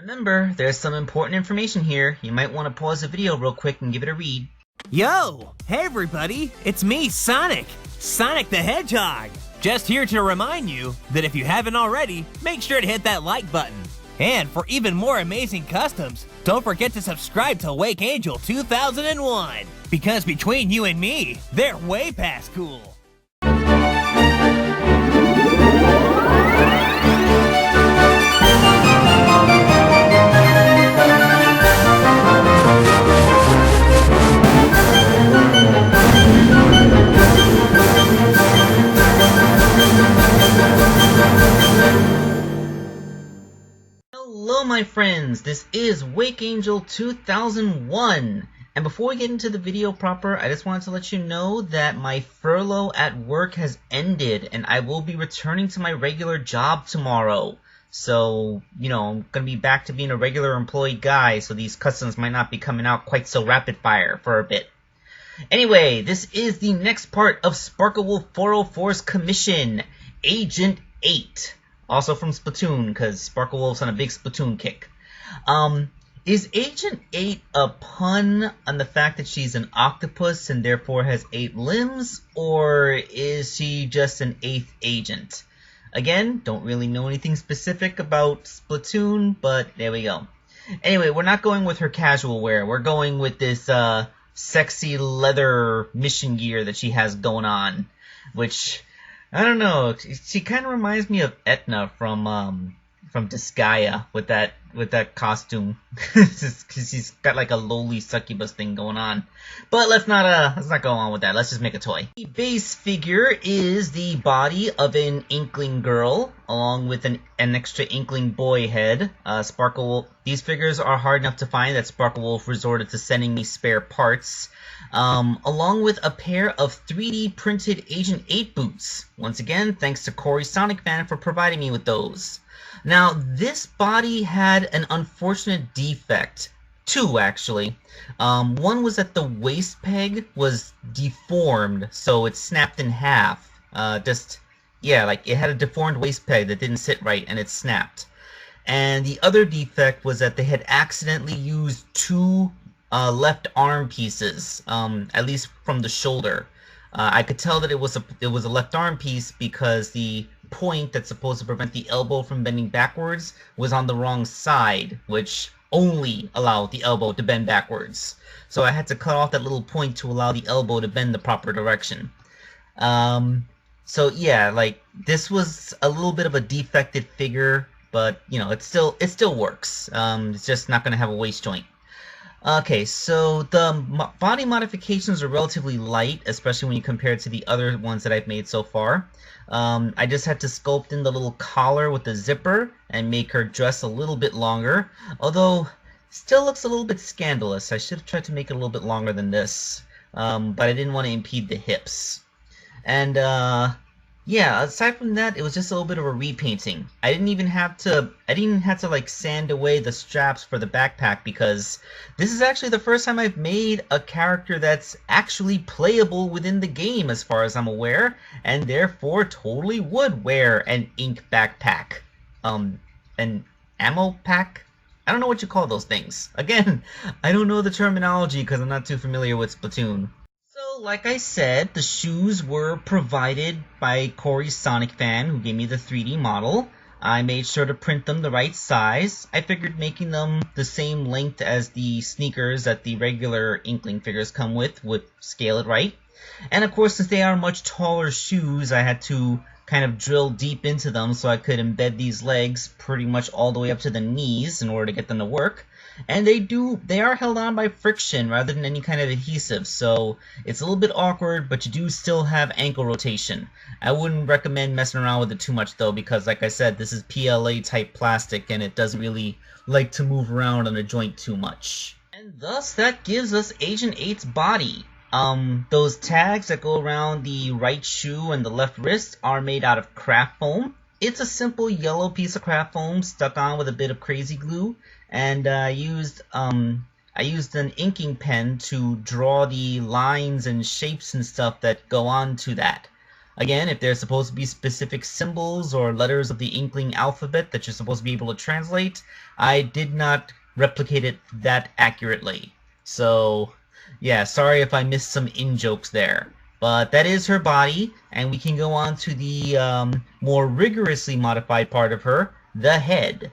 Remember, there's some important information here. You might want to pause the video real quick and give it a read. Yo! Hey everybody, it's me, Sonic! Sonic the Hedgehog! Just here to remind you that if you haven't already, make sure to hit that like button. And for even more amazing customs, don't forget to subscribe to Wake Angel 2001! Because between you and me, they're way past cool! Hello my friends, this is Wake Angel 2001, and before we get into the video proper, I just wanted to let you know that my furlough at work has ended and I will be returning to my regular job tomorrow. So, I'm gonna be back to being a regular employee guy, so these customs might not be coming out quite so rapid fire for a bit. Anyway, this is the next part of Sparklewolf404's commission, Agent 8. Also from Splatoon, because Sparklewolf's on a big Splatoon kick. Is Agent 8 a pun on the fact that she's an octopus and therefore has 8 limbs? Or is she just an 8th agent? Again, don't really know anything specific about Splatoon, but there we go. Anyway, we're not going with her casual wear. We're going with this sexy leather mission gear that she has going on. Which, I don't know, she kind of reminds me of Etna from Disgaea with that costume. She's got like a lowly succubus thing going on. But let's not go on with that. Let's just make a toy. The base figure is the body of an Inkling girl, along with an extra Inkling boy head. Sparklewolf. These figures are hard enough to find that Sparklewolf resorted to sending me spare parts. Along with a pair of 3D printed Agent 8 boots. Once again, thanks to Corey Sonic Fan for providing me with those. Now, this body had an unfortunate defect. 2, actually. One was that the waist peg was deformed, so it snapped in half. Like it had a deformed waist peg that didn't sit right, and it snapped. And the other defect was that they had accidentally used 2 left arm pieces, at least from the shoulder. I could tell that it was a left arm piece because the point that's supposed to prevent the elbow from bending backwards was on the wrong side, which only allowed the elbow to bend backwards. So I had to cut off that little point to allow the elbow to bend the proper direction. So yeah, like this was a little bit of a defected figure, but it still works. It's just not gonna have a waist joint. Okay, so the body modifications are relatively light, especially when you compare it to the other ones that I've made so far. I just had to sculpt in the little collar with the zipper and make her dress a little bit longer, although still looks a little bit scandalous. I should have tried to make it a little bit longer than this, but I didn't want to impede the hips. And yeah, aside from that, it was just a little bit of a repainting. I didn't even have to like sand away the straps for the backpack because this is actually the first time I've made a character that's actually playable within the game as far as I'm aware, and therefore totally would wear an ink backpack. An ammo pack? I don't know what you call those things. Again, I don't know the terminology because I'm not too familiar with Splatoon. So, like I said, the shoes were provided by Corey Sonic Fan, who gave me the 3D model. I made sure to print them the right size. I figured making them the same length as the sneakers that the regular Inkling figures come with would scale it right. And of course, since they are much taller shoes, I had to kind of drill deep into them so I could embed these legs pretty much all the way up to the knees in order to get them to work. And they are held on by friction rather than any kind of adhesive, so it's a little bit awkward, but you do still have ankle rotation. I wouldn't recommend messing around with it too much though, because like I said, this is PLA type plastic and it doesn't really like to move around on a joint too much. And thus that gives us Agent 8's body. Those tags that go around the right shoe and the left wrist are made out of craft foam. It's a simple yellow piece of craft foam stuck on with a bit of crazy glue, and I used an inking pen to draw the lines and shapes and stuff that go on to that. Again, if there's supposed to be specific symbols or letters of the Inkling alphabet that you're supposed to be able to translate, I did not replicate it that accurately. So, yeah, sorry if I missed some in-jokes there. But that is her body, and we can go on to the more rigorously modified part of her, the head.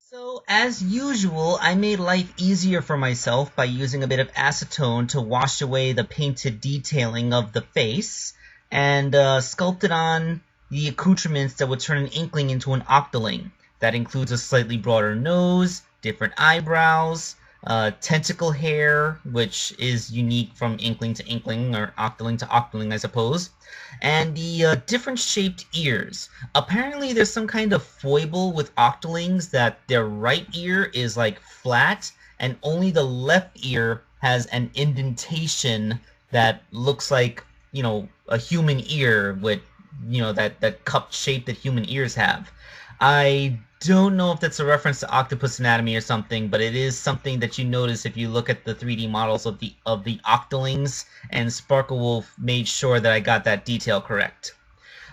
So, as usual, I made life easier for myself by using a bit of acetone to wash away the painted detailing of the face, and sculpted on the accoutrements that would turn an Inkling into an Octoling. That includes a slightly broader nose, different eyebrows, tentacle hair, which is unique from Inkling to Inkling, or Octoling to Octoling, I suppose, and the different shaped ears. Apparently there's some kind of foible with Octolings that their right ear is like flat, and only the left ear has an indentation that looks like, you know, a human ear with, you know, that cupped shape that human ears have. I don't know if that's a reference to Octopus Anatomy or something, but it is something that you notice if you look at the 3D models of the Octolings, and Sparklewolf made sure that I got that detail correct.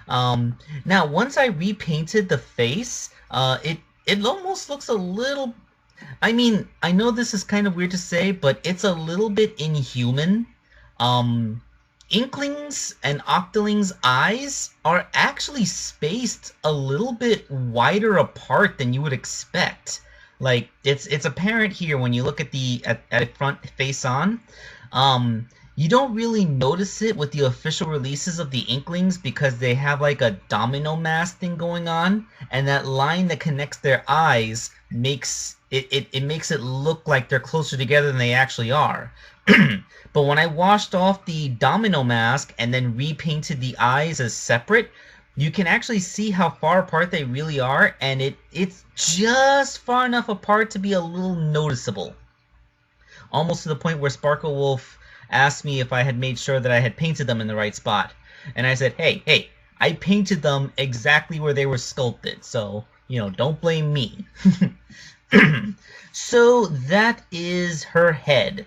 Now, once I repainted the face, it almost looks a little... I mean, I know this is kind of weird to say, but it's a little bit inhuman. Inklings and Octolings' eyes are actually spaced a little bit wider apart than you would expect. Like, it's apparent here when you look at at it front face on. You don't really notice it with the official releases of the Inklings because they have like a domino mask thing going on, and that line that connects their eyes makes it makes it look like they're closer together than they actually are. But when I washed off the domino mask and then repainted the eyes as separate, you can actually see how far apart they really are, and it's just far enough apart to be a little noticeable. Almost to the point where Sparklewolf asked me if I had made sure that I had painted them in the right spot. And I said, hey, I painted them exactly where they were sculpted, so, you know, don't blame me. So that is her head.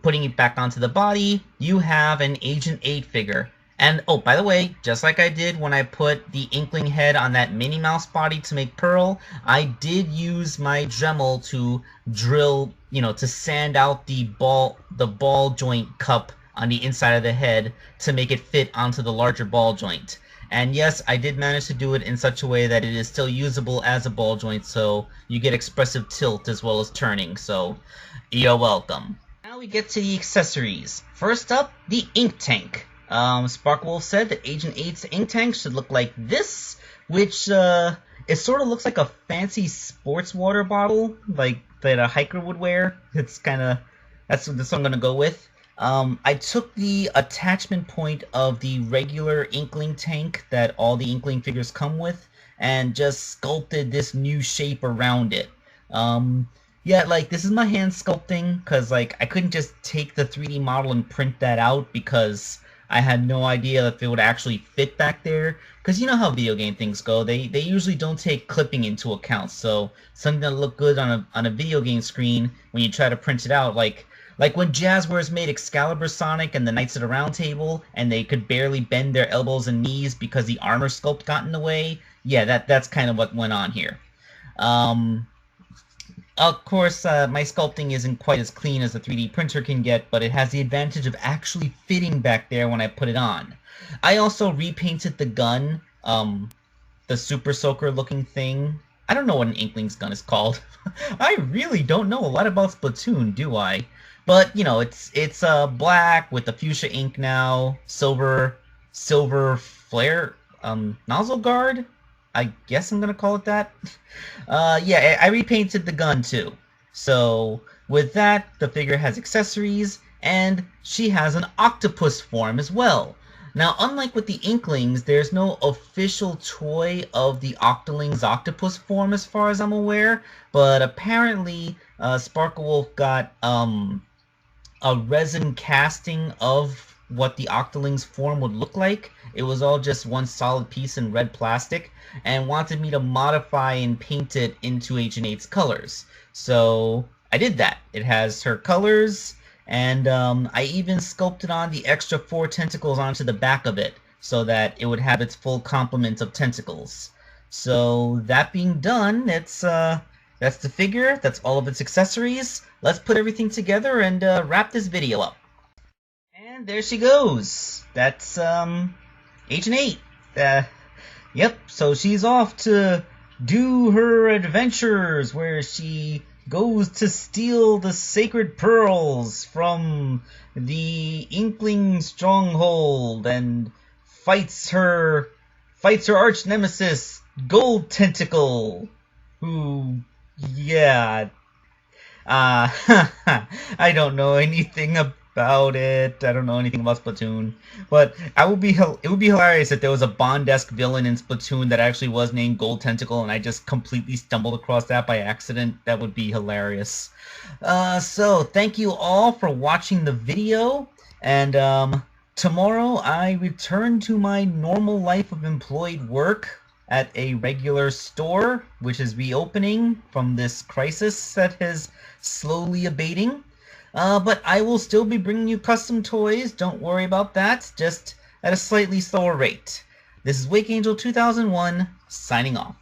Putting it back onto the body, you have an Agent 8 figure. And, oh, by the way, just like I did when I put the Inkling head on that Minnie Mouse body to make Pearl, I did use my Dremel to drill, you know, to sand out the ball joint cup on the inside of the head to make it fit onto the larger ball joint. And yes, I did manage to do it in such a way that it is still usable as a ball joint, so you get expressive tilt as well as turning, so you're welcome. Now we get to the accessories. First up, the ink tank. Sparklewolf said that Agent 8's ink tank should look like this, which it sort of looks like a fancy sports water bottle, like that a hiker would wear. It's kind of, that's what I'm going to go with. I took the attachment point of the regular Inkling tank that all the Inkling figures come with, and just sculpted this new shape around it. Yeah, like, this is my hand sculpting, because, like, I couldn't just take the 3D model and print that out, because I had no idea if it would actually fit back there. Because you know how video game things go, they usually don't take clipping into account, so something that look good on a video game screen, when you try to print it out, like when Jazzwares made Excalibur Sonic and the Knights of the Round Table, and they could barely bend their elbows and knees because the armor sculpt got in the way, yeah, that's kind of what went on here. Of course, my sculpting isn't quite as clean as a 3D printer can get, but it has the advantage of actually fitting back there when I put it on. I also repainted the gun, the Super Soaker looking thing. I don't know what an Inkling's gun is called. I really don't know a lot about Splatoon, do I? But, you know, it's black with the fuchsia ink now, silver flare, nozzle guard? I guess I'm gonna call it that. Yeah, I repainted the gun too. So with that, the figure has accessories, and she has an octopus form as well. Now, unlike with the Inklings, there's no official toy of the Octoling's octopus form as far as I'm aware, but apparently Sparklewolf got a resin casting of what the Octoling's form would look like. It was all just one solid piece in red plastic, and wanted me to modify and paint it into Agent 8's colors. So I did that. It has her colors, and I even sculpted on the extra 4 tentacles onto the back of it. so that it would have its full complement of tentacles. So that being done, that's the figure, that's all of its accessories. Let's put everything together and wrap this video up. And there she goes. That's Agent 8. Yep, so she's off to do her adventures where she goes to steal the sacred pearls from the Inkling stronghold and fights her arch nemesis, Gold Tentacle, who, yeah, I don't know anything about it. I don't know anything about Splatoon, but it would be hilarious if there was a Bond-esque villain in Splatoon that actually was named Gold Tentacle, and I just completely stumbled across that by accident. That would be hilarious. So thank you all for watching the video, and tomorrow I return to my normal life of employed work at a regular store, which is reopening from this crisis that is slowly abating. But I will still be bringing you custom toys, don't worry about that, just at a slightly slower rate. This is Wake Angel 2001, signing off.